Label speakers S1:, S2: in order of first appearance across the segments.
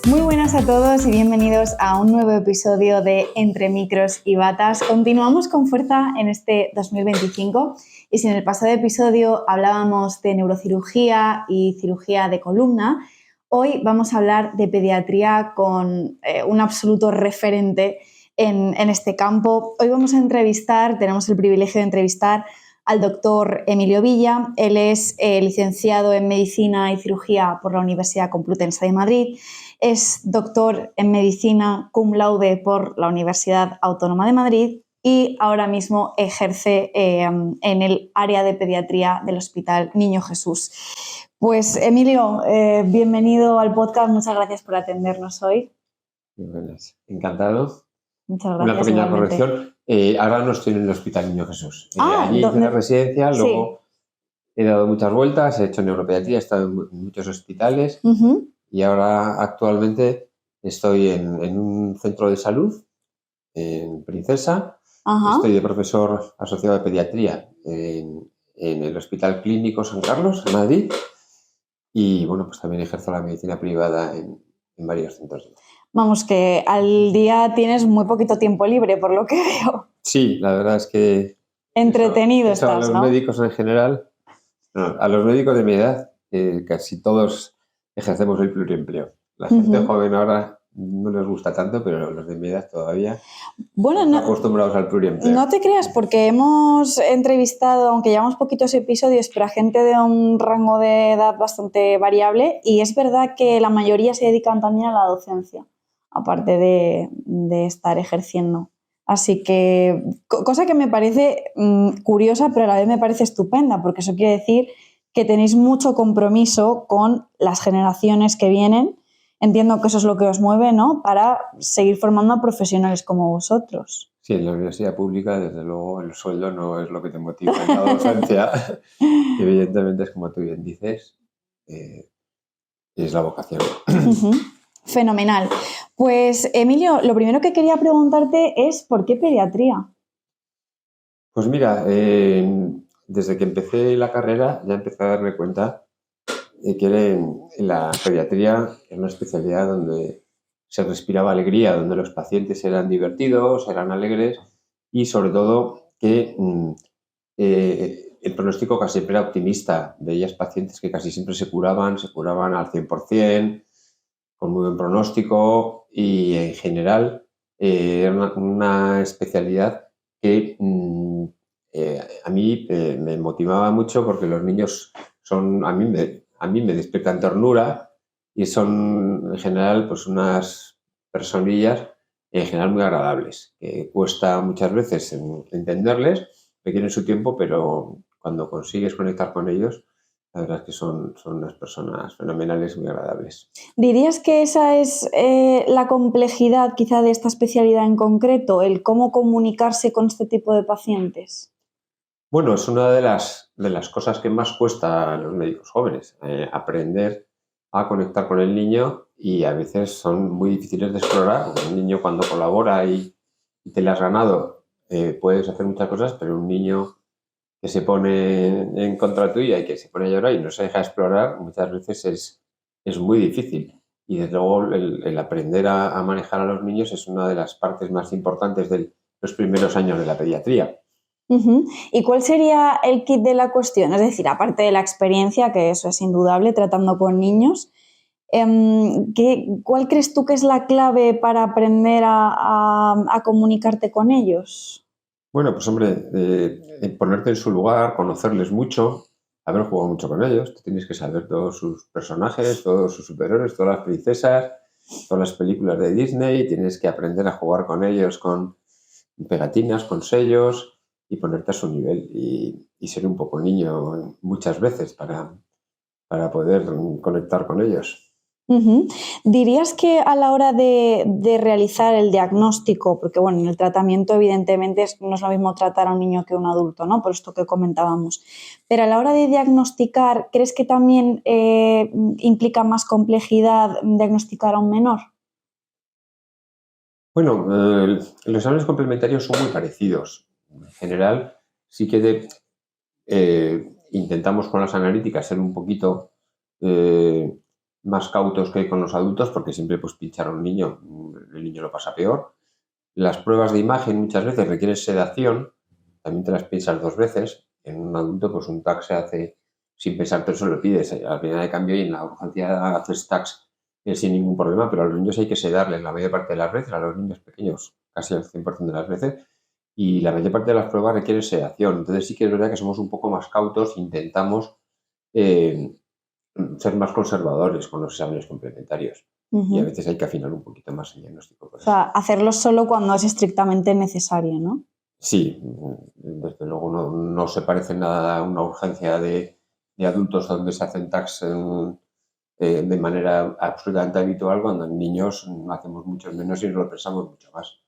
S1: Muy buenas a todos y bienvenidos a un nuevo episodio de Entre Micros y Batas. Continuamos con fuerza en este 2025 y si en el pasado episodio hablábamos de neurocirugía y cirugía de columna, hoy vamos a hablar de pediatría con un absoluto referente en este campo. Hoy tenemos el privilegio de entrevistar al doctor Emilio Villa. Él es licenciado en Medicina y Cirugía por la Universidad Complutense de Madrid. Es doctor en Medicina cum laude por la Universidad Autónoma de Madrid y ahora mismo ejerce en el área de pediatría del Hospital Niño Jesús. Pues Emilio, bienvenido al podcast. Muchas gracias por atendernos hoy.
S2: Buenas. Encantado.
S1: Muchas gracias.
S2: Una pequeña
S1: igualmente.
S2: corrección. Ahora no estoy en el Hospital Niño Jesús. Allí hice
S1: ¿dónde?
S2: la residencia,
S1: Sí.
S2: luego he dado muchas vueltas, he hecho neuropediatría, he estado en muchos hospitales y ahora actualmente estoy en un centro de salud en Princesa. Estoy de profesor asociado de pediatría en el Hospital Clínico San Carlos, en Madrid. Y bueno, pues también ejerzo la medicina privada en varios centros.
S1: Vamos, que al día tienes muy poquito tiempo libre, por lo que veo.
S2: Sí, la verdad es que
S1: entretenido
S2: eso
S1: estás,
S2: a los
S1: ¿no?
S2: médicos en general, a los médicos de mi edad, casi todos ejercemos el pluriempleo. La gente joven ahora no les gusta tanto, pero los de mi edad todavía están acostumbrados al pluriempleo.
S1: No te creas, porque hemos entrevistado, aunque llevamos poquitos episodios, pero a gente de un rango de edad bastante variable, y es verdad que la mayoría se dedican también a la docencia, aparte de estar ejerciendo. Así que, cosa que me parece curiosa, pero a la vez me parece estupenda, porque eso quiere decir que tenéis mucho compromiso con las generaciones que vienen. Entiendo que eso es lo que os mueve, ¿no? Para seguir formando a profesionales como vosotros.
S2: Sí, en la universidad pública, desde luego, el sueldo no es lo que te motiva en la docencia. Evidentemente, es como tú bien dices, es la vocación.
S1: Fenomenal. Pues, Emilio, lo primero que quería preguntarte es ¿por qué pediatría?
S2: Pues mira, desde que empecé la carrera ya empecé a darme cuenta de que en la pediatría es una especialidad donde se respiraba alegría, donde los pacientes eran divertidos, eran alegres y sobre todo que el pronóstico casi siempre era optimista. Veías pacientes que casi siempre se curaban al 100%, con muy buen pronóstico y en general era una especialidad que a mí me motivaba mucho porque los niños a mí me despiertan ternura y son en general pues unas personillas en general muy agradables, que cuesta muchas veces entenderles, requieren su tiempo, pero cuando consigues conectar con ellos, la verdad es que son unas personas fenomenales, muy agradables.
S1: ¿Dirías que esa es la complejidad quizá de esta especialidad en concreto, el cómo comunicarse con este tipo de pacientes?
S2: Bueno, es una de las cosas que más cuesta a los médicos jóvenes, aprender a conectar con el niño y a veces son muy difíciles de explorar. Un niño cuando colabora y te le has ganado, puedes hacer muchas cosas, pero un niño que se pone en contra tuya y que se pone a llorar y no se deja explorar, muchas veces es muy difícil. Y desde luego el aprender a manejar a los niños es una de las partes más importantes de los primeros años de la pediatría.
S1: ¿Y cuál sería el kit de la cuestión? Es decir, aparte de la experiencia, que eso es indudable, tratando con niños, ¿cuál crees tú que es la clave para aprender a comunicarte con ellos?
S2: Bueno, pues hombre, ponerte en su lugar, conocerles mucho, haber jugado mucho con ellos. Tú tienes que saber todos sus personajes, todos sus superhéroes, todas las princesas, todas las películas de Disney. Tienes que aprender a jugar con ellos con pegatinas, con sellos y ponerte a su nivel y ser un poco niño muchas veces para poder conectar con ellos.
S1: ¿Dirías que a la hora de realizar el diagnóstico, porque bueno, en el tratamiento evidentemente no es lo mismo tratar a un niño que a un adulto, ¿no? Por esto que comentábamos, pero a la hora de diagnosticar, ¿crees que también implica más complejidad diagnosticar a un menor?
S2: Bueno, los exámenes complementarios son muy parecidos. En general, sí que intentamos con las analíticas ser un poquito más cautos que con los adultos porque siempre pues pinchar a un niño, el niño lo pasa peor. Las pruebas de imagen muchas veces requieren sedación, también te las piensas 2 veces. En un adulto pues un TAC se hace sin pensar, pero eso lo pides al final de cambio y en la urgencia haces TACs sin ningún problema, pero a los niños hay que sedarles la mayor parte de las veces, a los niños pequeños casi al 100% de las veces, y la mayor parte de las pruebas requieren sedación. Entonces sí que es verdad que somos un poco más cautos, intentamos eh, ser más conservadores con los exámenes complementarios. Y a veces hay que afinar un poquito más el diagnóstico.
S1: O sea, hacerlo solo cuando es estrictamente necesario, ¿no?
S2: Sí, desde luego no se parece nada a una urgencia de adultos donde se hacen TACs de manera absolutamente habitual, cuando en niños hacemos mucho menos y nos lo pensamos mucho más.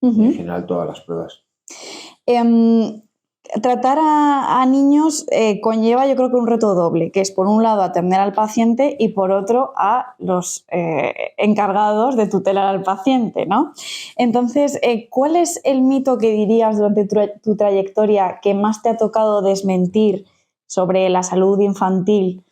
S2: En general, todas las pruebas.
S1: Tratar a niños conlleva, yo creo que un reto doble, que es por un lado atender al paciente y por otro a los encargados de tutelar al paciente, ¿no? Entonces, ¿cuál es el mito que dirías durante tu trayectoria que más te ha tocado desmentir sobre la salud infantil?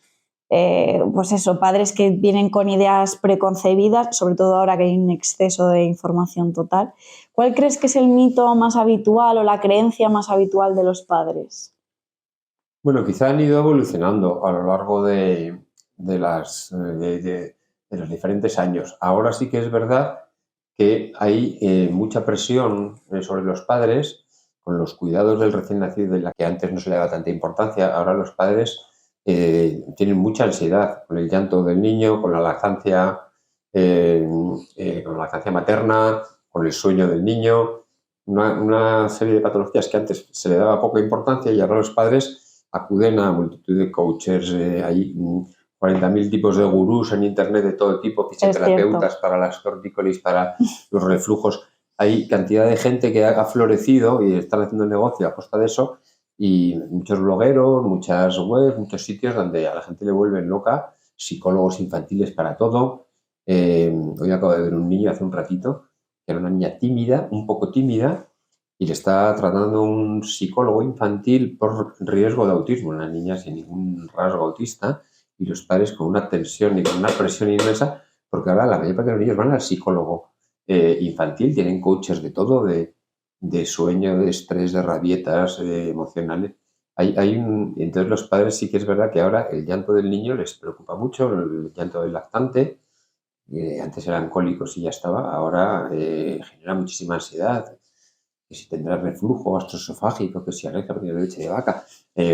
S1: Pues eso, padres que vienen con ideas preconcebidas, sobre todo ahora que hay un exceso de información total. ¿Cuál crees que es el mito más habitual o la creencia más habitual de los padres?
S2: Bueno, quizá han ido evolucionando a lo largo de los diferentes años. Ahora sí que es verdad que hay mucha presión sobre los padres con los cuidados del recién nacido, de la que antes no se le daba tanta importancia. Ahora los padres tienen mucha ansiedad con el llanto del niño, con la lactancia materna, con el sueño del niño, una serie de patologías que antes se le daba poca importancia y ahora los padres acuden a multitud de coaches, hay 40.000 tipos de gurús en internet de todo tipo, fisioterapeutas para las tortícolis, para los reflujos. Hay cantidad de gente que ha florecido y están haciendo negocio a costa de eso, y muchos blogueros, muchas webs, muchos sitios donde a la gente le vuelven loca, psicólogos infantiles para todo. Hoy acabo de ver un niño hace un ratito, que era una niña tímida, un poco tímida, y le está tratando un psicólogo infantil por riesgo de autismo, una niña sin ningún rasgo autista, y los padres con una tensión y con una presión inmensa, porque ahora la mayor parte de los niños van al psicólogo infantil, tienen coaches de todo, de sueño, de estrés, de rabietas emocionales. Entonces los padres sí que es verdad que ahora el llanto del niño les preocupa mucho, el llanto del lactante, antes eran cólicos y ya estaba, ahora genera muchísima ansiedad, que si tendrá reflujo gastroesofágico, que si alergia de leche de vaca.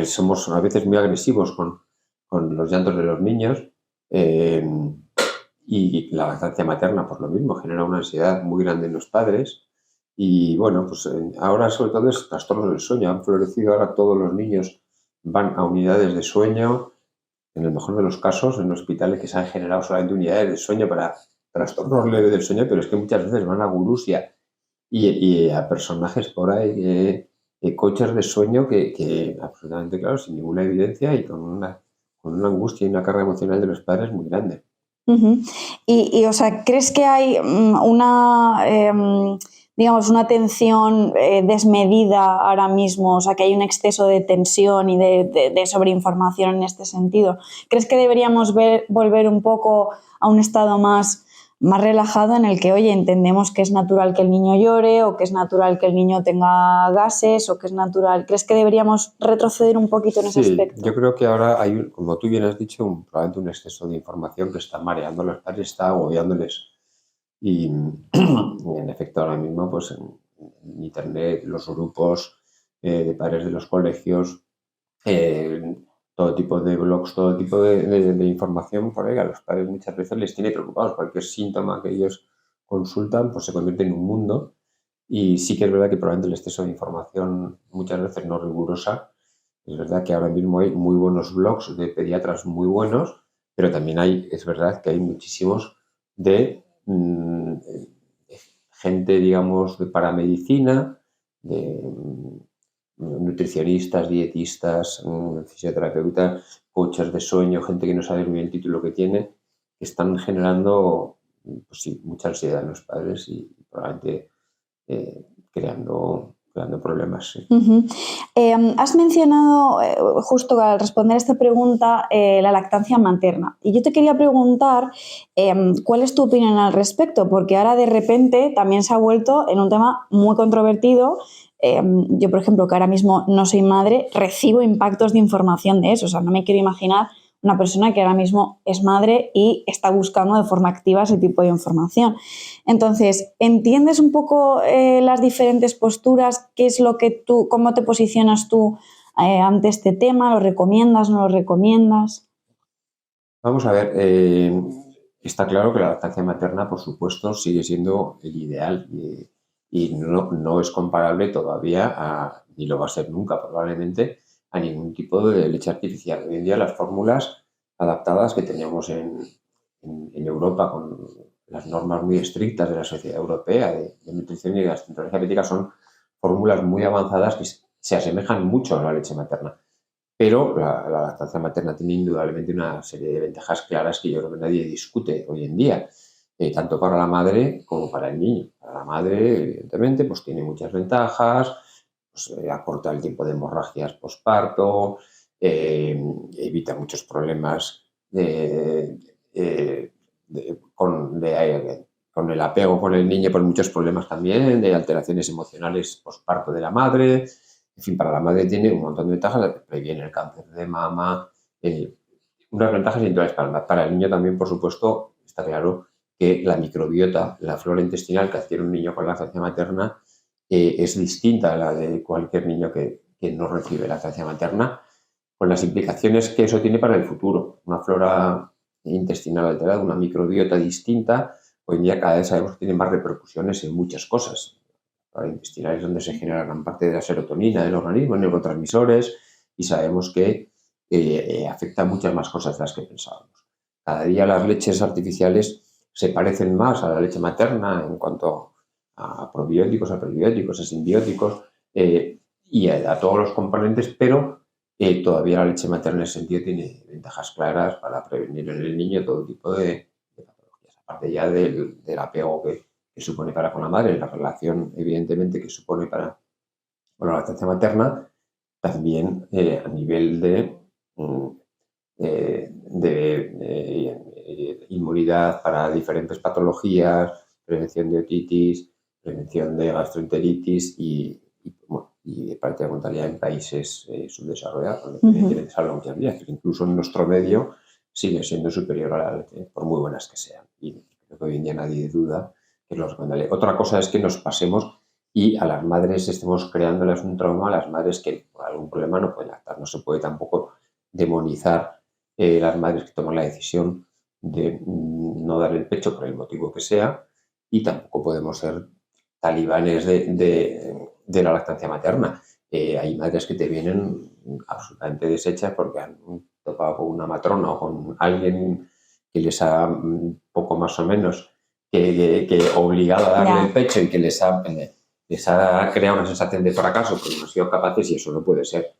S2: Somos a veces muy agresivos con los llantos de los niños, y la lactancia materna, por lo mismo, genera una ansiedad muy grande en los padres. Y bueno, pues ahora sobre todo es trastornos del sueño. Han florecido ahora todos los niños, van a unidades de sueño, en el mejor de los casos, en hospitales que se han generado solamente unidades de sueño para trastornos leves del sueño, pero es que muchas veces van a gurús y a personajes por ahí, coaches de sueño que absolutamente, claro, sin ninguna evidencia y con una angustia y una carga emocional de los padres muy grande.
S1: O sea, ¿crees que hay digamos, una tensión desmedida ahora mismo? O sea, que hay un exceso de tensión y de sobreinformación en este sentido. ¿Crees que deberíamos volver un poco a un estado más relajado en el que, oye, entendemos que es natural que el niño llore o que es natural que el niño tenga gases o que es natural? ¿Crees que deberíamos retroceder un poquito en ese aspecto?
S2: Yo creo que ahora hay, como tú bien has dicho, probablemente un exceso de información que está mareando a los padres, está agobiándoles. Y en efecto, ahora mismo, pues en internet, los grupos de padres de los colegios, todo tipo de blogs, todo tipo de información por ahí, a los padres muchas veces les tiene preocupados. Cualquier síntoma que ellos consultan, pues se convierte en un mundo. Y sí que es verdad que probablemente el exceso de información, muchas veces no rigurosa, es verdad que ahora mismo hay muy buenos blogs de pediatras muy buenos, pero también es verdad que hay muchísimos de gente, digamos, de paramedicina, de nutricionistas, dietistas, fisioterapeutas, coaches de sueño, gente que no sabe muy bien el título que tiene, que están generando, pues sí, mucha ansiedad en los padres y probablemente creando creando problemas. Sí.
S1: Has mencionado, justo al responder a esta pregunta, la lactancia materna. Y yo te quería preguntar cuál es tu opinión al respecto, porque ahora de repente también se ha vuelto en un tema muy controvertido. Yo, por ejemplo, que ahora mismo no soy madre, recibo impactos de información de eso. O sea, no me quiero imaginar una persona que ahora mismo es madre y está buscando de forma activa ese tipo de información. Entonces, ¿entiendes un poco las diferentes posturas? ¿Qué es lo que tú, cómo te posicionas tú ante este tema? ¿Lo recomiendas, no lo recomiendas?
S2: Vamos a ver, está claro que la lactancia materna, por supuesto, sigue siendo el ideal y no es comparable todavía, ni lo va a ser nunca probablemente, a ningún tipo de leche artificial. Hoy en día las fórmulas adaptadas que tenemos en Europa con las normas muy estrictas de la Sociedad Europea de Nutrición y de Gastroenterología Diabética son fórmulas muy avanzadas que se asemejan mucho a la leche materna. Pero la lactancia materna tiene indudablemente una serie de ventajas claras que yo creo que nadie discute hoy en día, tanto para la madre como para el niño. Para la madre, evidentemente, pues tiene muchas ventajas, pues, acorta el tiempo de hemorragias posparto, evita muchos problemas con el apego con el niño, por muchos problemas también, de alteraciones emocionales posparto de la madre. En fin, para la madre tiene un montón de ventajas, previene el cáncer de mama, unas ventajas individuales para el niño también, por supuesto, está claro que la microbiota, la flora intestinal que adquiere un niño con lactancia materna es distinta a la de cualquier niño que no recibe lactancia materna, con las implicaciones que eso tiene para el futuro. Una flora intestinal alterada, una microbiota distinta, hoy en día cada vez sabemos que tiene más repercusiones en muchas cosas. La intestinal es donde se genera gran parte de la serotonina del organismo, neurotransmisores, y sabemos que afecta a muchas más cosas de las que pensábamos. Cada día las leches artificiales se parecen más a la leche materna en cuanto a probióticos, a prebióticos, a simbióticos y a todos los componentes, pero todavía la leche materna en ese sentido tiene ventajas claras para prevenir en el niño todo tipo de patologías. Aparte ya del apego que supone para con la madre, la relación evidentemente que supone para con la lactancia materna, también a nivel de inmunidad para diferentes patologías, prevención de otitis, prevención de gastroenteritis y práctica contraria en países subdesarrollados, donde evidentemente se habla muchas veces, pero incluso en nuestro medio sigue siendo superior a la leche, por muy buenas que sean. Y creo que hoy en día nadie duda que lo recomendaría. Otra cosa es que nos pasemos y a las madres estemos creándoles un trauma, a las madres que por algún problema no pueden lactar. No se puede tampoco demonizar las madres que toman la decisión de no dar el pecho por el motivo que sea, y tampoco podemos ser talibanes de la lactancia materna. Hay madres que te vienen absolutamente deshechas porque han topado con una matrona o con alguien que les ha poco más o menos que obligado a darle el pecho y que les ha creado una sensación de fracaso porque no han sido capaces, y eso no puede ser.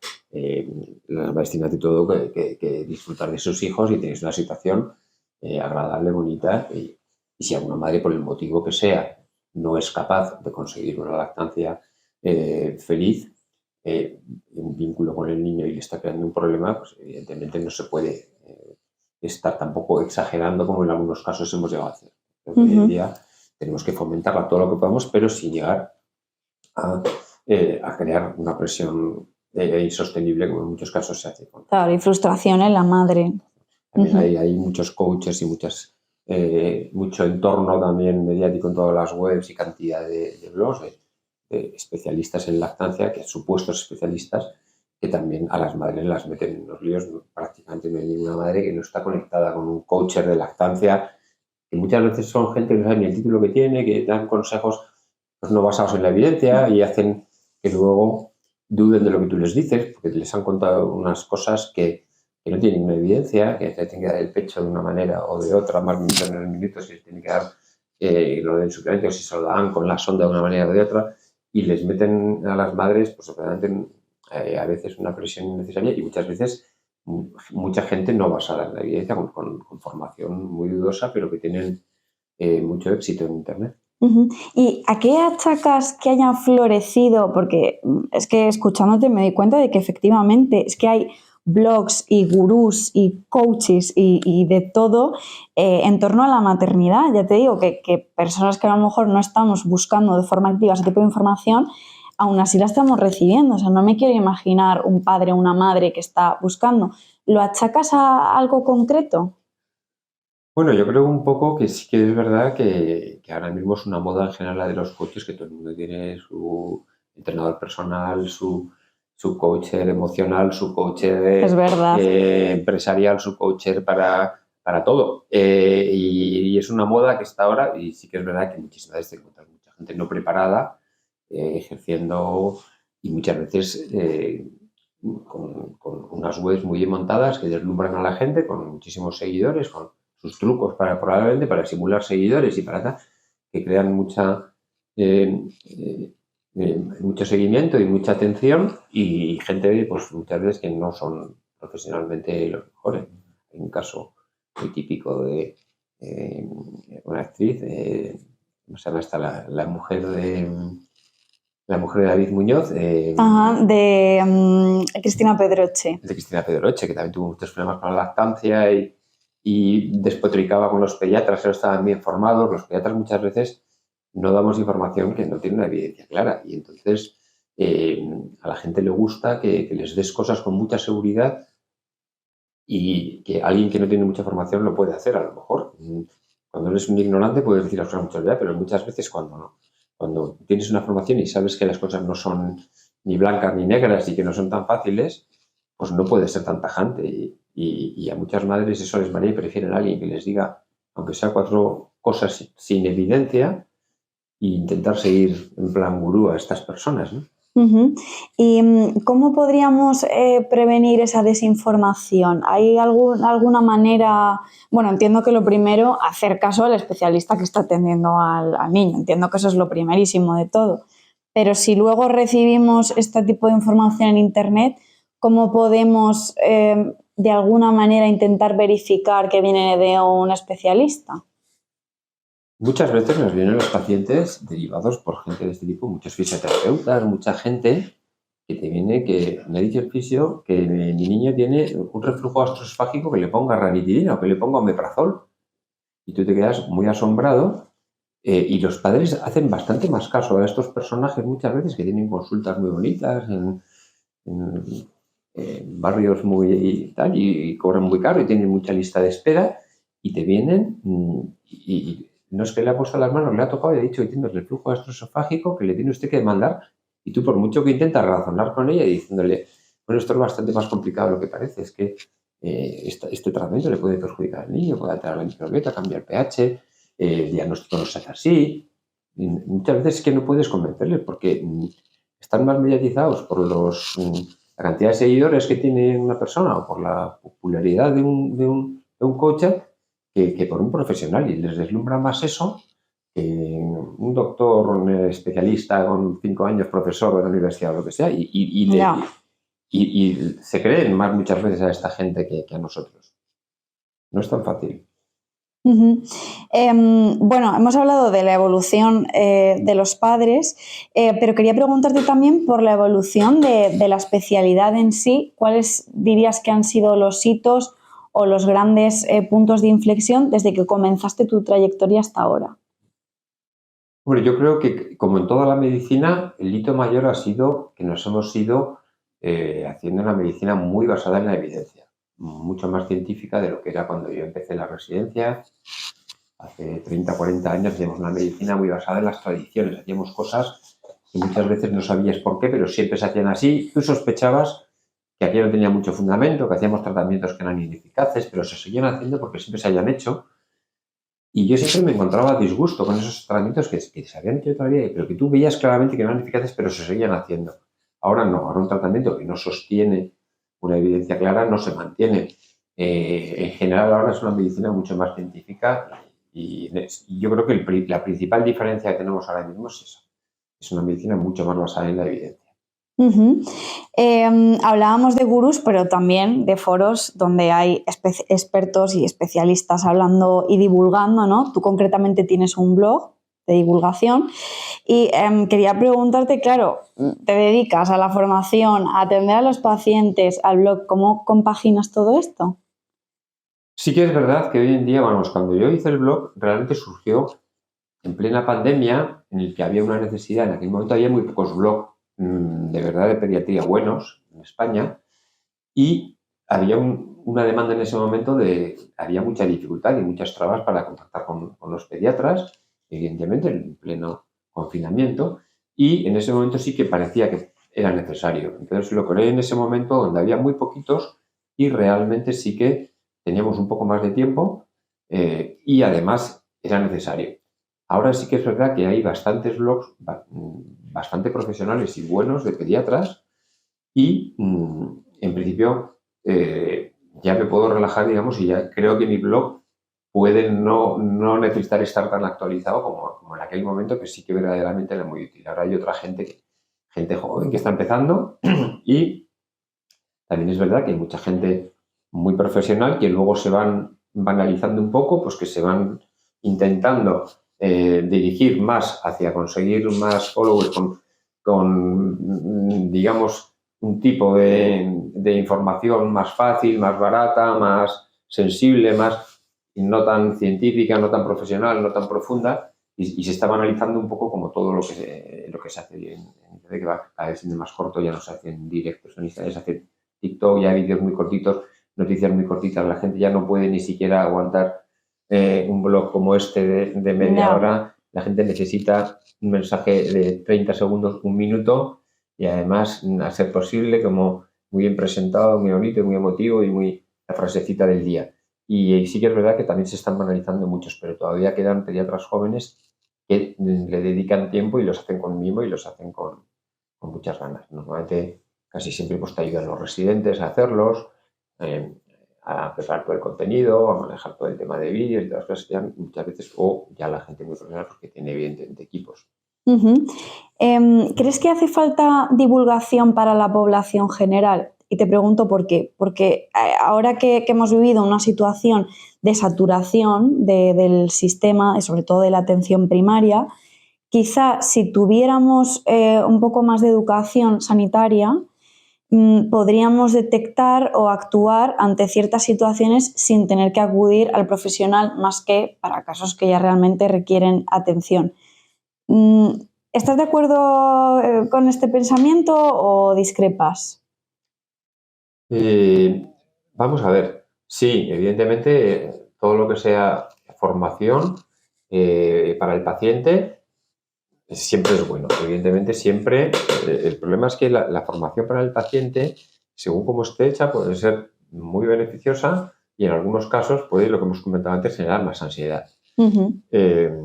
S2: Las madres tienen ante todo que disfrutar de sus hijos y tenéis una situación agradable, bonita, y si alguna madre, por el motivo que sea, no es capaz de conseguir una lactancia feliz, un vínculo con el niño, y le está creando un problema, pues evidentemente no se puede estar tampoco exagerando como en algunos casos hemos llegado a hacer. Hoy en día tenemos que fomentarla todo lo que podamos, pero sin llegar a crear una presión insostenible como en muchos casos se hace.
S1: Claro, y frustración en la madre.
S2: También hay muchos coaches y mucho entorno también mediático en todas las webs y cantidad de blogs de especialistas en lactancia, que supuestos especialistas, que también a las madres las meten en los líos. Prácticamente no hay ninguna madre que no está conectada con un coacher de lactancia, que muchas veces son gente que no sabe ni el título que tiene, que dan consejos pues, no basados en la evidencia y hacen que luego duden de lo que tú les dices, porque les han contado unas cosas que no tienen ninguna evidencia, que se tienen que dar el pecho de una manera o de otra, más en los minutos, que se tienen que dar lo del suplemento, si se lo dan con la sonda de una manera o de otra, y les meten a las madres, pues realmente a veces una presión innecesaria, y muchas veces mucha gente no basada en la evidencia, con formación muy dudosa, pero que tienen mucho éxito en Internet.
S1: Ujú. ¿Y a qué achacas que hayan florecido? Porque es que escuchándote me doy cuenta de que efectivamente es que hay blogs y gurús y coaches y de todo en torno a la maternidad. Ya te digo que personas que a lo mejor no estamos buscando de forma activa ese tipo de información, aún así la estamos recibiendo. O sea, no me quiero imaginar un padre o una madre que está buscando. ¿Lo achacas a algo concreto?
S2: Bueno, yo creo un poco que sí que es verdad que ahora mismo es una moda en general la de los coaches, que todo el mundo tiene su entrenador personal, su coacher emocional, su
S1: Es
S2: coacher
S1: verdad.
S2: empresarial, su coacher para todo. Y es una moda que está ahora, y sí que es verdad que muchísimas veces te encuentras mucha gente no preparada, ejerciendo, y muchas veces con unas webs muy bien montadas que deslumbran a la gente, con muchísimos seguidores, con sus trucos para probablemente para simular seguidores y para tal, que crean eh, eh, mucho seguimiento y mucha atención, y gente pues muchas veces que no son profesionalmente los mejores. Hay un caso muy típico de eh, una actriz, ¿cómo se llama esta? La mujer de David Muñoz,
S1: Ajá, de Cristina Pedroche.
S2: de Cristina Pedroche, que también tuvo muchos problemas con la lactancia y despotricaba con los pediatras, que no estaban bien formados. Los pediatras muchas veces no damos información que no tiene una evidencia clara, y entonces a la gente le gusta que les des cosas con mucha seguridad, y que alguien que no tiene mucha formación lo puede hacer a lo mejor. Cuando eres un ignorante puedes decir las cosas con mucha seguridad, pero muchas veces cuando no. Cuando tienes una formación y sabes que las cosas no son ni blancas ni negras y que no son tan fáciles, pues no puede ser tan tajante. Y a muchas madres eso les maría y prefieren a alguien que les diga, aunque sea cuatro cosas sin evidencia, e intentar seguir en plan gurú a estas personas, ¿no?
S1: Ujú. ¿Y cómo podríamos prevenir esa desinformación? ¿Hay alguna manera? Bueno, entiendo que lo primero, hacer caso al especialista que está atendiendo al niño. Entiendo que eso es lo primerísimo de todo. Pero si luego recibimos este tipo de información en Internet, ¿cómo podemos de alguna manera intentar verificar que viene de un especialista?
S2: Muchas veces nos vienen los pacientes derivados por gente de este tipo, muchos fisioterapeutas, mucha gente que te viene que me ha dicho el fisio que mi niño tiene un reflujo gastroesofágico, que le ponga ranitidina o que le ponga omeprazol. Y tú te quedas muy asombrado, y los padres hacen bastante más caso a estos personajes muchas veces, que tienen consultas muy bonitas en- en barrios muy tal, y cobran muy caro y tienen mucha lista de espera, y te vienen y no es que le ha puesto las manos, le ha tocado y ha dicho que tiene el reflujo gastroesofágico, que le tiene usted que demandar, y tú por mucho que intentas razonar con ella y diciéndole, bueno, esto es bastante más complicado de lo que parece, es que este tratamiento le puede perjudicar al niño, puede alterar la microbiota, cambiar pH, el diagnóstico no se hace así. Y muchas veces es que no puedes convencerles porque están más mediatizados por la cantidad de seguidores que tiene una persona o por la popularidad de un coach, que por un profesional, y les deslumbra más eso que un doctor, un especialista con 5 años, profesor de la universidad o lo que sea,
S1: Ya.
S2: y se creen más muchas veces a esta gente que a nosotros. No es tan fácil.
S1: Ujú. Bueno, hemos hablado de la evolución de los padres, pero quería preguntarte también por la evolución de la especialidad en sí. ¿Cuáles dirías que han sido los hitos o los grandes puntos de inflexión desde que comenzaste tu trayectoria hasta ahora?
S2: Bueno, yo creo que, como en toda la medicina, el hito mayor ha sido que nos hemos ido haciendo una medicina muy basada en la evidencia, mucho más científica de lo que era cuando yo empecé la residencia. Hace 30, 40 años hacíamos una medicina muy basada en las tradiciones, hacíamos cosas que muchas veces no sabías por qué, pero siempre se hacían así. Tú sospechabas que aquello no tenía mucho fundamento, que hacíamos tratamientos que eran ineficaces, pero se seguían haciendo porque siempre se hayan hecho. Y yo siempre me encontraba disgusto con esos tratamientos que se habían hecho todavía, pero que tú veías claramente que no eran eficaces, pero se seguían haciendo. Ahora no, ahora un tratamiento que no sostiene una evidencia clara no se mantiene. En general ahora es una medicina mucho más científica, y yo creo que la principal diferencia que tenemos ahora mismo es eso. Es una medicina mucho más basada en la evidencia.
S1: Ujú. Hablábamos de gurús, pero también de foros donde hay expertos y especialistas hablando y divulgando, ¿no? Tú concretamente tienes un blog. de divulgación. Y quería preguntarte, claro, te dedicas a la formación, a atender a los pacientes, al blog, ¿cómo compaginas todo esto?
S2: Sí que es verdad que hoy en día, vamos, cuando yo hice el blog, realmente surgió en plena pandemia, en el que había una necesidad. En aquel momento había muy pocos blogs de verdad de pediatría buenos en España y había una demanda en ese momento había mucha dificultad y muchas trabas para contactar con los pediatras, evidentemente en pleno confinamiento, y en ese momento sí que parecía que era necesario. Entonces lo creé en ese momento donde había muy poquitos y realmente sí que teníamos un poco más de tiempo y además era necesario. Ahora sí que es verdad que hay bastantes blogs bastante profesionales y buenos de pediatras y en principio ya me puedo relajar, digamos, y ya creo que mi blog puede no necesitar estar tan actualizado como en aquel momento, que sí que verdaderamente era muy útil. Ahora hay otra gente joven que está empezando y también es verdad que hay mucha gente muy profesional que luego se van banalizando un poco, pues que se van intentando dirigir más hacia conseguir más followers digamos, un tipo de información más fácil, más barata, más sensible, más no tan científica, no tan profesional, no tan profunda, y se está banalizando un poco como todo lo que se hace en Internet, que va cada vez siendo más corto, ya no se hacen directos en Instagram, se hacen TikTok, ya vídeos muy cortitos, noticias muy cortitas, la gente ya no puede ni siquiera aguantar un blog como este de media hora, la gente necesita un mensaje de 30 segundos, un minuto, y además, a ser posible, como muy bien presentado, muy bonito, muy emotivo y muy la frasecita del día. Y sí que es verdad que también se están banalizando muchos, pero todavía quedan pediatras jóvenes que le dedican tiempo y los hacen con mimo y los hacen con muchas ganas. Normalmente casi siempre pues, te ayudan los residentes a hacerlos, a preparar todo el contenido, a manejar todo el tema de vídeos y todas las cosas que ya muchas veces, o ya la gente muy profesional porque tiene evidentemente equipos.
S1: ¿Crees que hace falta divulgación para la población general? Y te pregunto por qué. Porque ahora que hemos vivido una situación de saturación del sistema, sobre todo de la atención primaria, quizá si tuviéramos un poco más de educación sanitaria, podríamos detectar o actuar ante ciertas situaciones sin tener que acudir al profesional más que para casos que ya realmente requieren atención. ¿Estás de acuerdo con este pensamiento o discrepas?
S2: Vamos a ver, sí, evidentemente todo lo que sea formación para el paciente siempre es bueno. Evidentemente siempre, el problema es que la formación para el paciente, según cómo esté hecha, puede ser muy beneficiosa y en algunos casos puede, lo que hemos comentado antes, generar más ansiedad. Eh,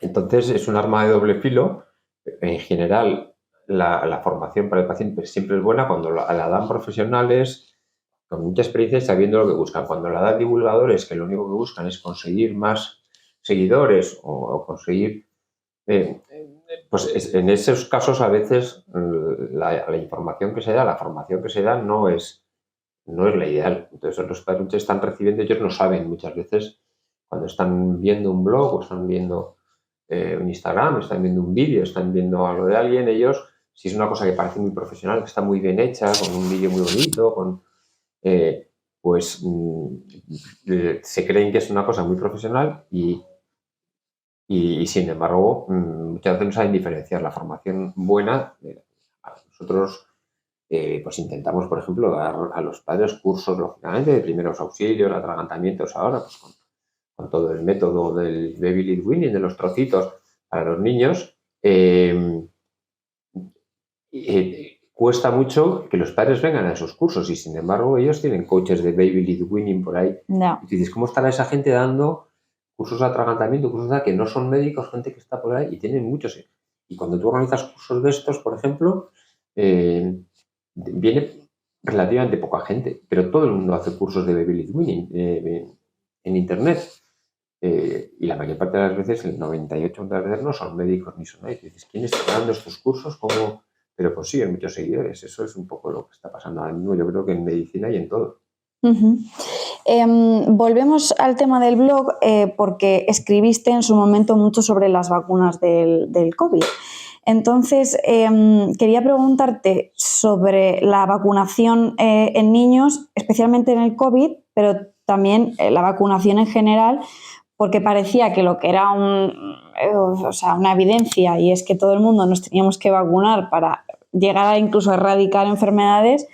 S2: entonces es un arma de doble filo. En general, la formación para el paciente siempre es buena cuando la dan profesionales con mucha experiencia y sabiendo lo que buscan. Cuando la dan divulgadores que lo único que buscan es conseguir más seguidores o conseguir... pues en esos casos a veces la información que se da, la formación que se da no es la ideal. Entonces los pacientes están recibiendo, ellos no saben muchas veces cuando están viendo un blog o están viendo un Instagram, están viendo un vídeo, están viendo algo de alguien, ellos, si es una cosa que parece muy profesional, que está muy bien hecha, con un vídeo muy bonito, pues se creen que es una cosa muy profesional y sin embargo muchas veces no saben diferenciar la formación buena. Nosotros pues intentamos, por ejemplo, dar a los padres cursos, lógicamente, de primeros auxilios, atragantamientos ahora, pues con todo el método del baby lead weaning, de los trocitos para los niños. Cuesta mucho que los padres vengan a esos cursos y sin embargo ellos tienen coaches de baby lead weaning por ahí.
S1: No.
S2: Y tú dices, ¿cómo estará esa gente dando cursos de atragantamiento, cursos de que no son médicos, gente que está por ahí y tienen muchos? Y cuando tú organizas cursos de estos, por ejemplo, viene relativamente poca gente, pero todo el mundo hace cursos de baby lead weaning en internet. Y la mayor parte de las veces, el 98% de las veces, no son médicos ni son médicos. Dices, ¿quién está dando estos cursos? ¿Cómo? Pero consiguen muchos seguidores. Eso es un poco lo que está pasando ahora mismo, yo creo que en medicina y en todo.
S1: Volvemos al tema del blog porque escribiste en su momento mucho sobre las vacunas del COVID. Entonces, quería preguntarte sobre la vacunación en niños, especialmente en el COVID, pero también la vacunación en general, porque parecía que lo que era una evidencia, y es que todo el mundo nos teníamos que vacunar para llegar incluso a erradicar enfermedades,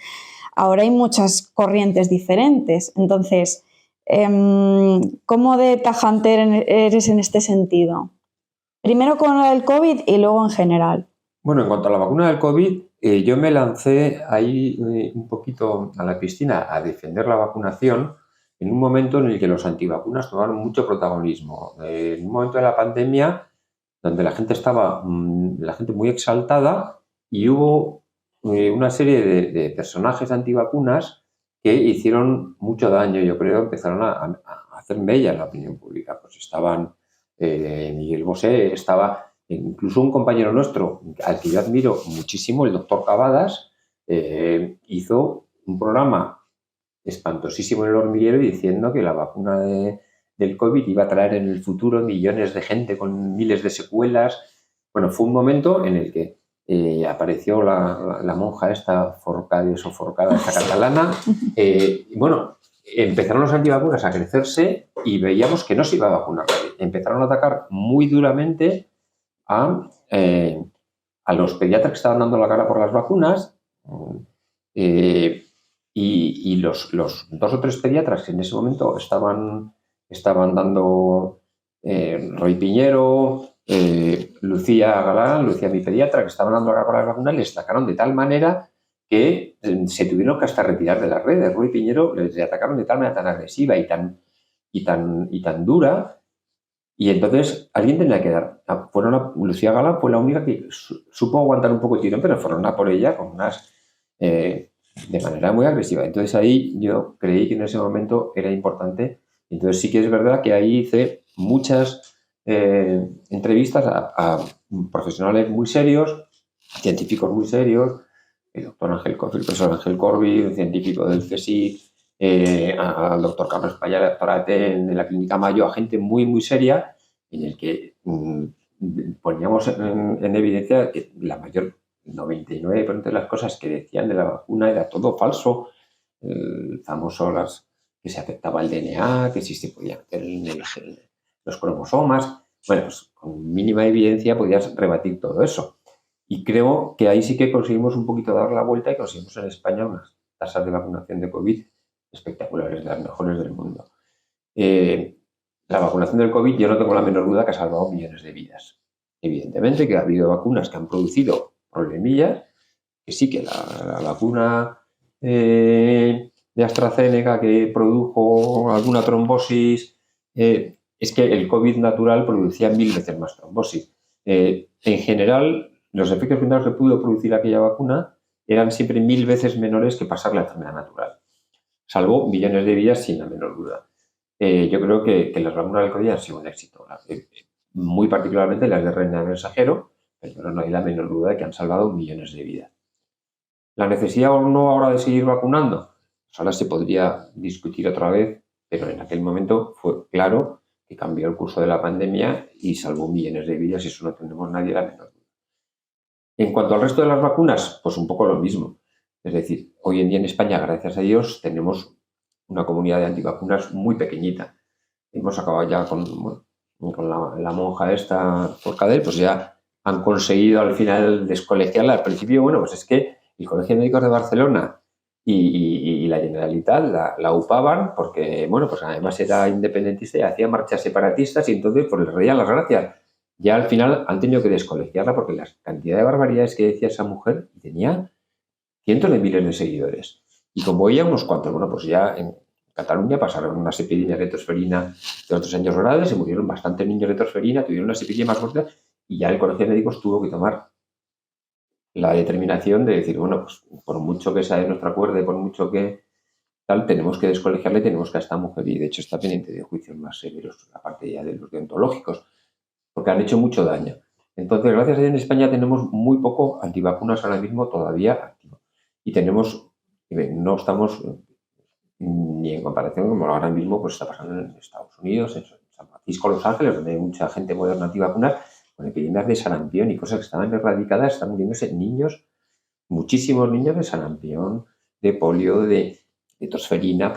S1: ahora hay muchas corrientes diferentes. Entonces, ¿cómo de tajante eres en este sentido? Primero con el COVID y luego en general.
S2: Bueno, en cuanto a la vacuna del COVID, yo me lancé ahí un poquito a la piscina a defender la vacunación en un momento en el que los antivacunas tomaron mucho protagonismo. En un momento de la pandemia donde la gente estaba muy exaltada y hubo una serie de personajes antivacunas que hicieron mucho daño, yo creo, empezaron a hacer mella en la opinión pública. Pues estaban Miguel Bosé, estaba incluso un compañero nuestro, al que yo admiro muchísimo, el doctor Cavadas, hizo un programa espantosísimo en el hormiguero diciendo que la vacuna del COVID iba a traer en el futuro millones de gente con miles de secuelas. Bueno, fue un momento en el que apareció la monja esta forcada, esta catalana. Bueno, empezaron los antivacunas a crecerse y veíamos que no se iba a vacunar nadie. Empezaron a atacar muy duramente a los pediatras que estaban dando la cara por las vacunas y los 2 o 3 pediatras que en ese momento estaban dando Roy Piñero, Lucía Galán, Lucía mi pediatra, que estaban dando la cara por las vacunas, les atacaron de tal manera que se tuvieron que hasta retirar de las redes. Roy Piñero les atacaron de tal manera tan agresiva y tan dura. Y entonces alguien tenía que dar. Lucía Gala fue la única que supo aguantar un poco el tirón, pero fueron a por ella con de manera muy agresiva. Entonces ahí yo creí que en ese momento era importante. Entonces sí que es verdad que ahí hice muchas entrevistas a profesionales muy serios, científicos muy serios, el doctor Ángel Corbi, el profesor Ángel Corbi, un científico del CSIC, al doctor Carlos Payá, doctor en la Clínica Mayo, a gente muy, muy seria, en el que poníamos en evidencia que la mayor 99% de las cosas que decían de la vacuna era todo falso. El famoso que se afectaba el DNA, que si se podía meter en los cromosomas. Bueno, pues con mínima evidencia podías rebatir todo eso. Y creo que ahí sí que conseguimos un poquito dar la vuelta y conseguimos en España unas tasas de vacunación de COVID espectaculares, de las mejores del mundo. La vacunación del COVID, yo no tengo la menor duda que ha salvado millones de vidas. Evidentemente que ha habido vacunas que han producido problemillas, que sí que la vacuna de AstraZeneca que produjo alguna trombosis, es que el COVID natural producía 1000 veces más trombosis. En general, los efectos secundarios que pudo producir aquella vacuna eran siempre 1000 veces menores que pasar la enfermedad natural. Salvó millones de vidas sin la menor duda. Yo creo que las vacunas del COVID han sido un éxito. Muy particularmente las de RNA mensajero, pero no hay la menor duda de que han salvado millones de vidas. ¿La necesidad o no ahora de seguir vacunando? Pues ahora se podría discutir otra vez, pero en aquel momento fue claro que cambió el curso de la pandemia y salvó millones de vidas y eso no tenemos nadie la menor duda. En cuanto al resto de las vacunas, pues un poco lo mismo. Es decir, hoy en día en España, gracias a Dios, tenemos una comunidad de antivacunas muy pequeñita. Hemos acabado ya con la monja esta Forcadell, pues ya han conseguido al final descolegiarla. Al principio, bueno, pues es que el Colegio de Médicos de Barcelona y la Generalitat la upaban porque, bueno, pues además era independentista y hacía marchas separatistas y entonces pues les reían las gracias. Ya al final han tenido que descolegiarla porque la cantidad de barbaridades que decía esa mujer tenía cientos de miles de seguidores. Y como ella, unos cuantos. Bueno, pues ya en Cataluña pasaron unas epidemias de tosferina de otros años rurales, se murieron bastantes niños de tosferina, tuvieron unas epidemias más fuertes y ya el Colegio de Médicos tuvo que tomar la determinación de decir, bueno, pues por mucho que sea de nuestra cuerda y por mucho que tal, tenemos que descolegiarle, tenemos que a esta mujer, y de hecho está pendiente de juicios más severos, aparte ya de los deontológicos, porque han hecho mucho daño. Entonces, gracias a Dios en España tenemos muy poco antivacunas ahora mismo todavía activo. Y no estamos ni en comparación como ahora mismo pues está pasando en Estados Unidos, en San Francisco, Los Ángeles, donde hay mucha gente moderna antivacunas, con epidemias de sarampión y cosas que estaban erradicadas, están muriéndose niños, muchísimos niños de sarampión, de polio, de tosferina,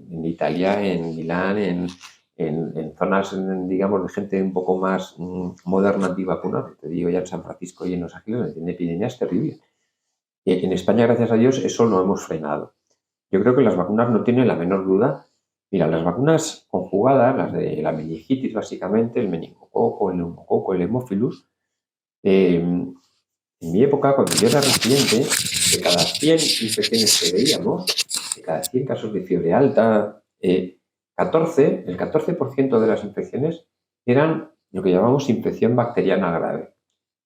S2: en Italia, en Milán, en zonas, digamos, de gente un poco más moderna antivacuna, te digo ya en San Francisco y en Los Ángeles, donde tiene epidemias terribles. En España, gracias a Dios, eso lo hemos frenado. Yo creo que las vacunas no tienen la menor duda. Mira, las vacunas conjugadas, las de la meningitis básicamente, el meningococo, el neumococo, el hemófilus, en mi época, cuando yo era residente, de cada 100 infecciones que veíamos, de cada 100 casos de fiebre alta, el 14% de las infecciones eran lo que llamamos infección bacteriana grave,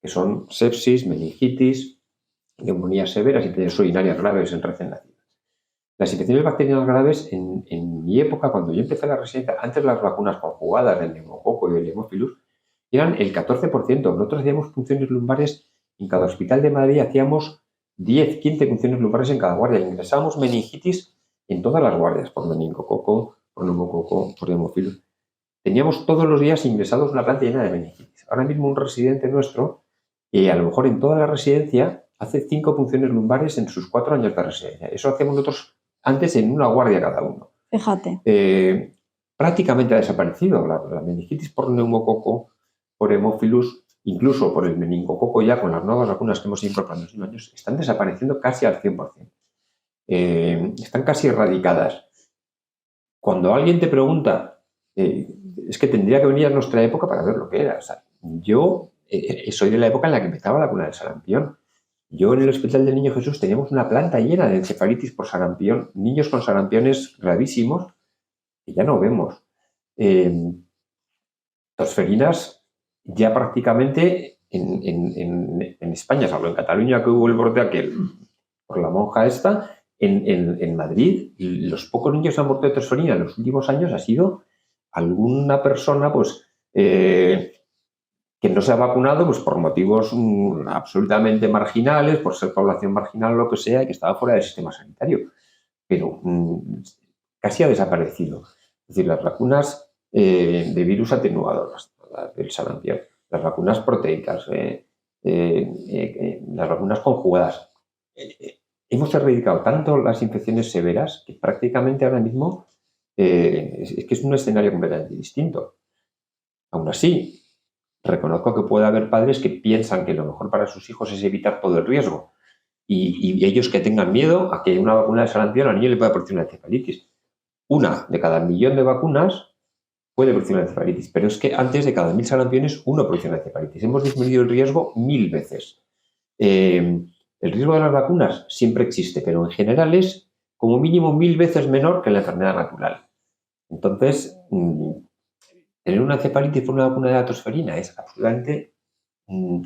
S2: que son sepsis, meningitis, neumonías severas y infecciones urinarias graves en recién nacidos. Las infecciones bacterianas graves, en mi época, cuando yo empecé la residencia, antes las vacunas conjugadas del neumococo y del hemófilus, eran el 14%. Nosotros hacíamos punciones lumbares en cada hospital de Madrid, hacíamos 10, 15 punciones lumbares en cada guardia. Ingresábamos meningitis en todas las guardias, por meningococo, por neumococo, por hemófilus. Teníamos todos los días ingresados una planta llena de meningitis. Ahora mismo un residente nuestro, a lo mejor en toda la residencia, hace 5 punciones lumbares en sus 4 años de residencia. Eso hacíamos nosotros antes en una guardia cada uno.
S1: Fíjate.
S2: Prácticamente ha desaparecido la meningitis por neumococo, por hemófilus, incluso por el meningococo ya con las nuevas vacunas que hemos ido incorporando en los últimos años, están desapareciendo casi al 100%. Están casi erradicadas. Cuando alguien te pregunta, es que tendría que venir a nuestra época para ver lo que era. O sea, yo soy de la época en la que empezaba la vacuna del sarampión. Yo en el Hospital del Niño Jesús teníamos una planta llena de encefalitis por sarampión, niños con sarampiones gravísimos, que ya no vemos. Tosferinas ya prácticamente en España, salvo en Cataluña que hubo el brote aquel por la monja esta, en Madrid los pocos niños que han muerto de tosferina en los últimos años ha sido alguna persona pues que no se ha vacunado pues por motivos absolutamente marginales, por ser población marginal o lo que sea, y que estaba fuera del sistema sanitario. Pero casi ha desaparecido. Es decir, las vacunas de virus atenuados, del sarampión, las vacunas proteicas, las vacunas conjugadas. Hemos erradicado tanto las infecciones severas que prácticamente ahora mismo es que es un escenario completamente distinto. Aún así, reconozco que puede haber padres que piensan que lo mejor para sus hijos es evitar todo el riesgo y ellos que tengan miedo a que una vacuna de sarampión al niño le pueda producir una encefalitis. Una de cada 1.000.000 de vacunas puede producir una encefalitis, pero es que antes de cada 1.000 sarampiones uno produce una encefalitis. Hemos disminuido el riesgo 1.000 veces. El riesgo de las vacunas siempre existe, pero en general es como mínimo 1.000 veces menor que la enfermedad natural. Entonces, tener una encefalitis por una vacuna de la tosferina es absolutamente no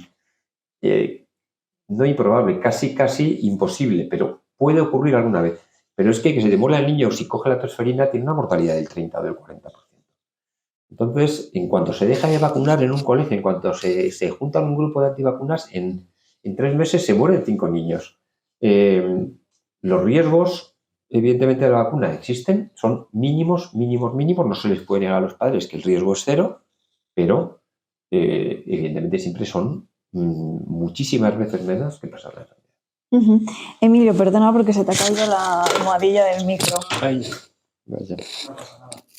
S2: improbable, casi imposible, pero puede ocurrir alguna vez. Pero es que se te muera el niño si coge la tosferina tiene una mortalidad del 30 o del 40%. Entonces, en cuanto se deja de vacunar en un colegio, en cuanto se juntan un grupo de antivacunas, en 3 meses se mueren 5 niños. Los riesgos, evidentemente, de la vacuna existen, son mínimos, no se les puede negar a los padres que el riesgo es cero, pero evidentemente siempre son muchísimas veces menos que pasar la enfermedad.
S1: Emilio, perdona porque se te ha caído la almohadilla del micro.
S2: Ay, vaya.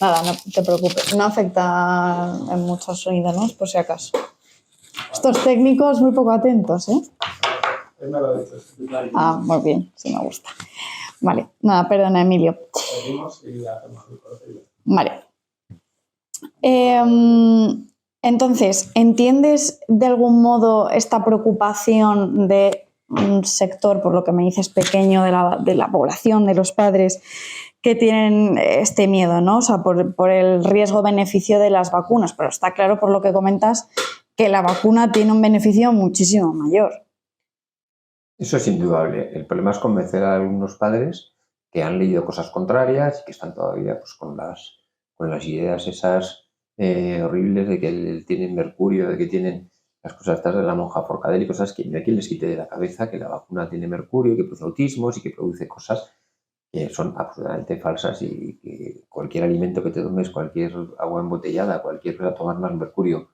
S1: Nada, no te preocupes, no afecta en muchos sonidos, ¿no? Por si acaso. Estos técnicos muy poco atentos, ¿eh? Ah, muy bien, sí me gusta. Vale, nada, perdona, Emilio. Vale. Entonces, ¿entiendes de algún modo esta preocupación de un sector, por lo que me dices, pequeño de la población, de los padres, que tienen este miedo, ¿no? O sea, por el riesgo-beneficio de las vacunas? Pero está claro, por lo que comentas, que la vacuna tiene un beneficio muchísimo mayor.
S2: Eso es indudable. El problema es convencer a algunos padres que han leído cosas contrarias y que están todavía pues, con las ideas esas horribles de que tienen mercurio, de que tienen las cosas estas de la monja Forcadell y cosas que no hay quien les quite de la cabeza que la vacuna tiene mercurio, que produce autismos y que produce cosas que son absolutamente falsas y que cualquier alimento que te tomes, cualquier agua embotellada, cualquier cosa, tomar más mercurio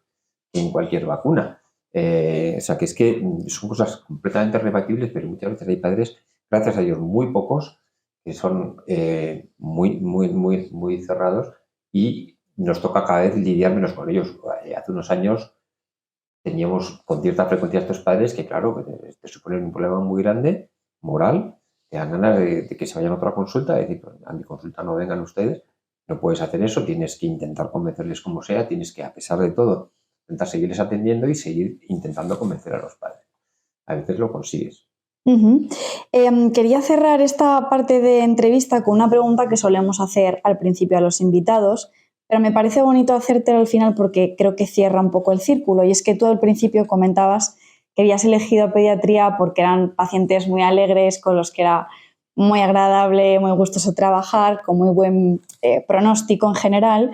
S2: que en cualquier vacuna. O sea, que es que son cosas completamente rebatibles, pero muchas veces hay padres, gracias a Dios, muy pocos, que son muy cerrados y nos toca cada vez lidiar menos con ellos. Hace unos años teníamos con cierta frecuencia estos padres que, claro, que te suponen un problema muy grande, moral, te dan ganas de que se vayan a otra consulta, de decir, pues, a mi consulta no vengan ustedes, no puedes hacer eso, tienes que intentar convencerles como sea, tienes que, a pesar de todo, intentar seguirles atendiendo y seguir intentando convencer a los padres. A veces lo consigues.
S1: Uh-huh. Quería cerrar esta parte de entrevista con una pregunta que solemos hacer al principio a los invitados, pero me parece bonito hacértelo al final porque creo que cierra un poco el círculo. Y es que tú al principio comentabas que habías elegido pediatría porque eran pacientes muy alegres, con los que era muy agradable, muy gustoso trabajar, con muy buen pronóstico en general.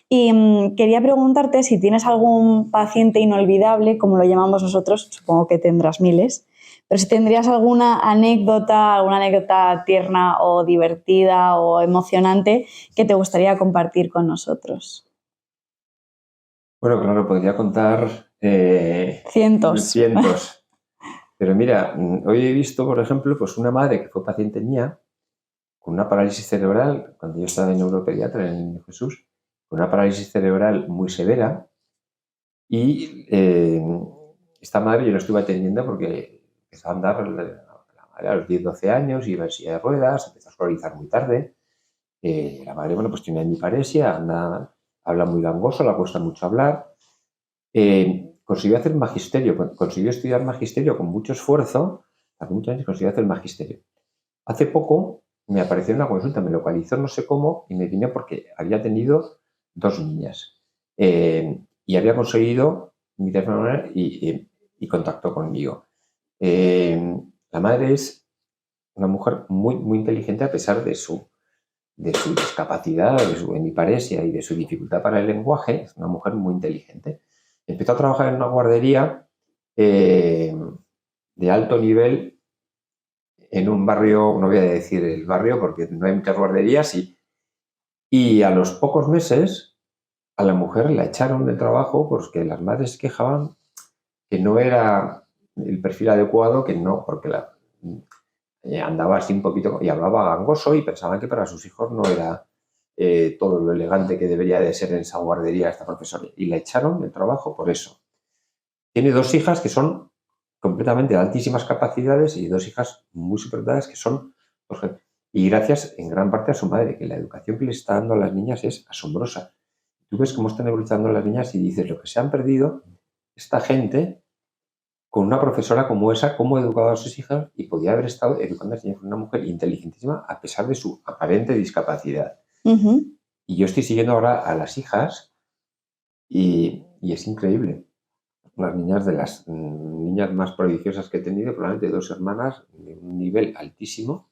S1: Y quería preguntarte si tienes algún paciente inolvidable, como lo llamamos nosotros, supongo que tendrás miles, pero si tendrías alguna anécdota tierna o divertida o emocionante que te gustaría compartir con nosotros.
S2: Bueno, claro, podría contar
S1: Cientos.
S2: Pero mira, hoy he visto, por ejemplo, pues una madre que fue paciente mía con una parálisis cerebral, cuando yo estaba en neuropediatra en el Niño Jesús, con una parálisis cerebral muy severa y esta madre yo la estuve atendiendo porque empezó a andar la madre a los 10, 12 años, iba en silla de ruedas, empezó a escolarizar muy tarde. La madre, bueno, pues tiene hemiparesia, habla muy gangoso, le cuesta mucho hablar. Consiguió hacer magisterio, consiguió estudiar magisterio con mucho esfuerzo, hace muchos años consiguió hacer magisterio. Hace poco me apareció en una consulta, me localizó no sé cómo y me vine porque había tenido 2 niñas y había conseguido mi teléfono y contactó conmigo. La madre es una mujer muy inteligente a pesar de su discapacidad, de su hemiparesia y de su dificultad para el lenguaje. Es una mujer muy inteligente. Empezó a trabajar en una guardería de alto nivel en un barrio, no voy a decir el barrio porque no hay muchas guarderías, y a los pocos meses a la mujer la echaron del trabajo porque las madres se quejaban que no era el perfil adecuado, que no, porque andaba así un poquito y hablaba gangoso y pensaban que para sus hijos no era todo lo elegante que debería de ser en esa guardería esta profesora. Y la echaron del trabajo por eso. Tiene 2 hijas que son completamente de altísimas capacidades y 2 hijas muy superdotadas que son... Y gracias en gran parte a su madre, que la educación que le está dando a las niñas es asombrosa. Tú ves cómo están evolucionando las niñas y dices lo que se han perdido esta gente con una profesora como esa, cómo ha educado a sus hijas y podía haber estado educando a las niñas con una mujer inteligentísima a pesar de su aparente discapacidad.
S1: Uh-huh.
S2: Y yo estoy siguiendo ahora a las hijas y es increíble. Las niñas de las niñas más prodigiosas que he tenido, probablemente 2 hermanas de un nivel altísimo,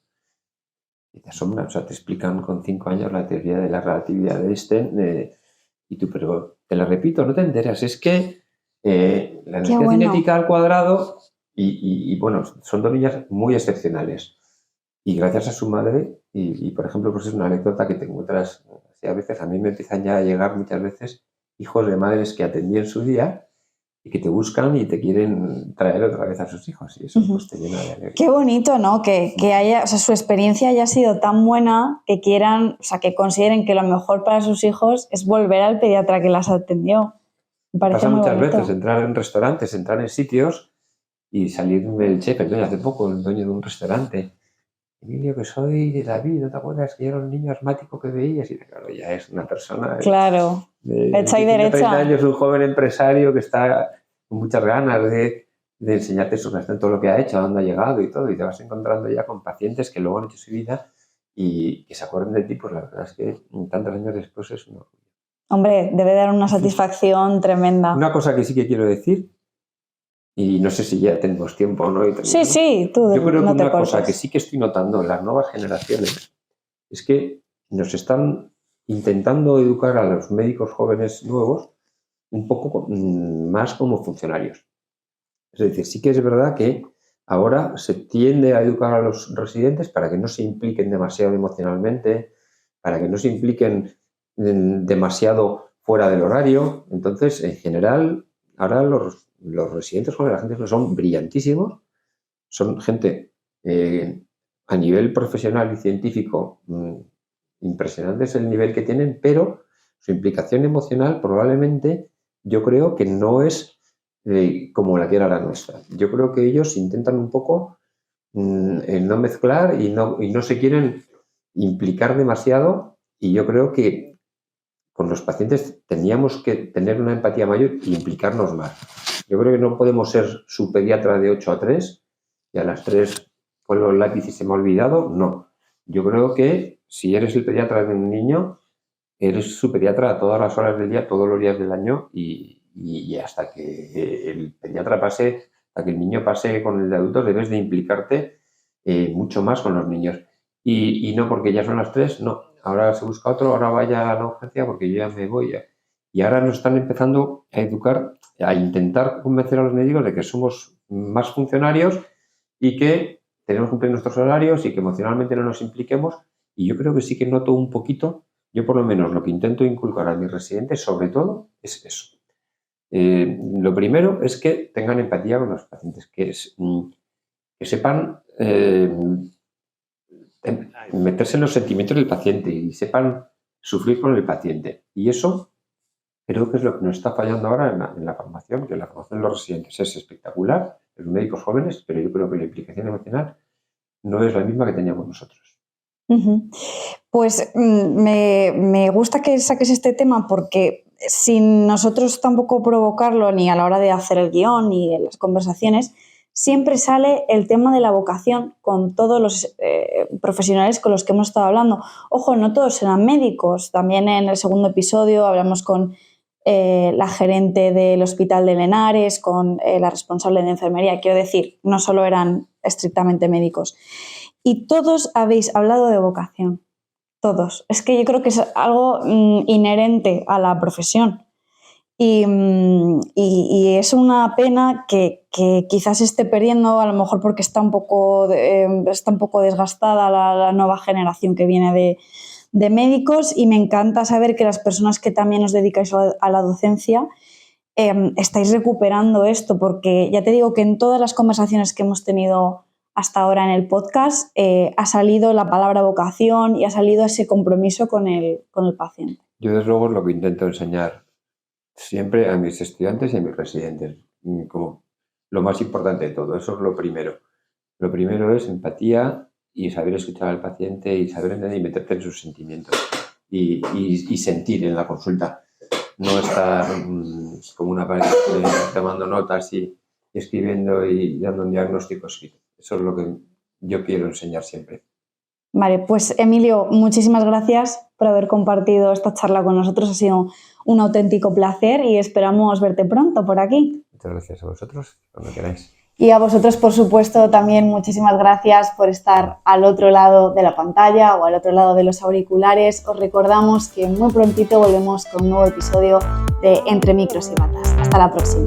S2: y te asombran, o sea, te explican con 5 años la teoría de la relatividad de Einstein, y tú, pero te la repito, no te enteras, es que la energía cinética al cuadrado, y bueno, son 2 niñas muy excepcionales. Y gracias a su madre, y por ejemplo, pues es una anécdota que te encuentras, a veces a mí me empiezan ya a llegar muchas veces hijos de madres que atendí en su día y que te buscan y te quieren traer otra vez a sus hijos y eso pues te llena de alegría.
S1: Qué bonito, ¿no? Que haya, o sea, su experiencia haya sido tan buena que quieran, o sea, que consideren que lo mejor para sus hijos es volver al pediatra que las atendió. Me parece
S2: Pasa
S1: muy
S2: muchas
S1: bonito.
S2: veces entrar en restaurantes, entrar en sitios y salir del chef, el dueño, hace poco el dueño de un restaurante. Emilio, que soy de David, ¿no te acuerdas que yo era un niño asmático que veías? Y claro, ya es una persona
S1: claro,
S2: de
S1: hecha y
S2: 30
S1: derecha.
S2: años, un joven empresario que está con muchas ganas de enseñarte todo lo que ha hecho, a dónde ha llegado y todo, y te vas encontrando ya con pacientes que luego han hecho su vida y que se acuerdan de ti, pues la verdad es que tantos años después es un orgullo.
S1: Hombre, debe dar una satisfacción tremenda.
S2: Una cosa que sí que quiero decir, y no sé si ya tenemos tiempo o no.
S1: Sí, tú
S2: yo creo
S1: no
S2: que
S1: te
S2: una
S1: cortes.
S2: cosa que sí que estoy notando en las nuevas generaciones es que nos están intentando educar a los médicos jóvenes nuevos un poco más como funcionarios. Es decir, sí que es verdad que Ahora se tiende a educar a los residentes para que no se impliquen demasiado emocionalmente, para que no se impliquen demasiado fuera del horario. Entonces, en general, ahora los residentes jóvenes, la gente que son brillantísimos, son gente a nivel profesional y científico impresionante es el nivel que tienen, pero su implicación emocional probablemente yo creo que no es como la que era la nuestra. Yo creo que ellos intentan un poco no mezclar y no se quieren implicar demasiado, y yo creo que con los pacientes teníamos que tener una empatía mayor e implicarnos más. Yo creo que no podemos ser su pediatra de 8 a 3 y a las 3 pongo el lápiz y se me ha olvidado. No. Yo creo que si eres el pediatra de un niño, eres su pediatra a todas las horas del día, todos los días del año, y hasta que el pediatra pase, hasta que el niño pase con el de adultos, debes de implicarte mucho más con los niños. Y no porque ya son las 3, no. Ahora se busca otro, ahora vaya a la urgencia porque yo ya me voy. Y ahora nos están empezando a educar, a intentar convencer a los médicos de que somos más funcionarios y que tenemos que cumplir nuestros horarios y que emocionalmente no nos impliquemos. Y yo creo que sí que noto un poquito, yo por lo menos lo que intento inculcar a mis residentes sobre todo es eso. Lo primero es que tengan empatía con los pacientes, que sepan meterse en los sentimientos del paciente y sepan sufrir con el paciente. Y eso creo que es lo que nos está fallando ahora en la formación, que la formación de los residentes es espectacular, los médicos jóvenes, pero yo creo que la implicación emocional no es la misma que teníamos nosotros.
S1: Pues me gusta que saques este tema, porque sin nosotros tampoco provocarlo ni a la hora de hacer el guión ni en las conversaciones, siempre sale el tema de la vocación con todos los profesionales con los que hemos estado hablando. Ojo, no todos eran médicos. También en el segundo episodio hablamos con la gerente del Hospital de Lenares, con la responsable de enfermería. Quiero decir, no solo eran estrictamente médicos. Y todos habéis hablado de vocación. Todos. Es que yo creo que es algo inherente a la profesión. Y es una pena que quizás se esté perdiendo, a lo mejor porque está un poco desgastada la nueva generación que viene de médicos, y me encanta saber que las personas que también os dedicáis a la docencia estáis recuperando esto, porque ya te digo que en todas las conversaciones que hemos tenido hasta ahora en el podcast ha salido la palabra vocación y ha salido ese compromiso con el paciente.
S2: Yo desde luego es lo que intento enseñar siempre a mis estudiantes y a mis residentes, como lo más importante de todo. Eso es lo primero. Lo primero es empatía y saber escuchar al paciente y saber entender y meterte en sus sentimientos y sentir en la consulta. No estar como una pared tomando notas y escribiendo y dando un diagnóstico escrito. Eso es lo que yo quiero enseñar siempre.
S1: Vale, pues Emilio, muchísimas gracias por haber compartido esta charla con nosotros. Ha sido un auténtico placer y esperamos verte pronto por aquí.
S2: Muchas gracias a vosotros, cuando queráis.
S1: Y a vosotros, por supuesto, también muchísimas gracias por estar al otro lado de la pantalla o al otro lado de los auriculares. Os recordamos que muy prontito volvemos con un nuevo episodio de Entre Micros y Batas. Hasta la próxima.